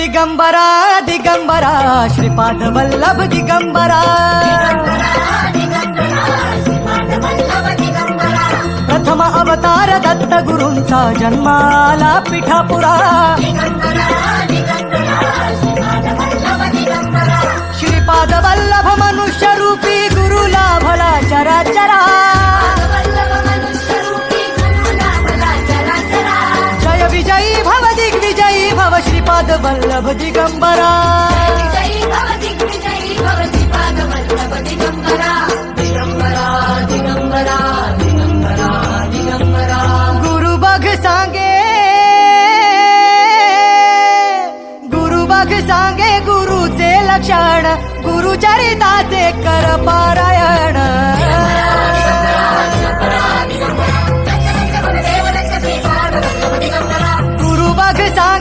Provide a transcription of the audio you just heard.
दिगंबरा दिगंबरा श्रीपाद वल्लभ दिगंबरा प्रथम अवतार दत्त गुरूंचा जन्माला पिठापुरा श्रीपाद वल्लभ मनुष्य रूपी गुरु लाभला चराचरा जय विजयी भव दिग्विजयी भव श्रीपाद वल्लभ दिगंबरा गुरु बघ सांगे गुरुचे लक्षण गुरुचरिताचे कर पारायण गुरु बघ सांगे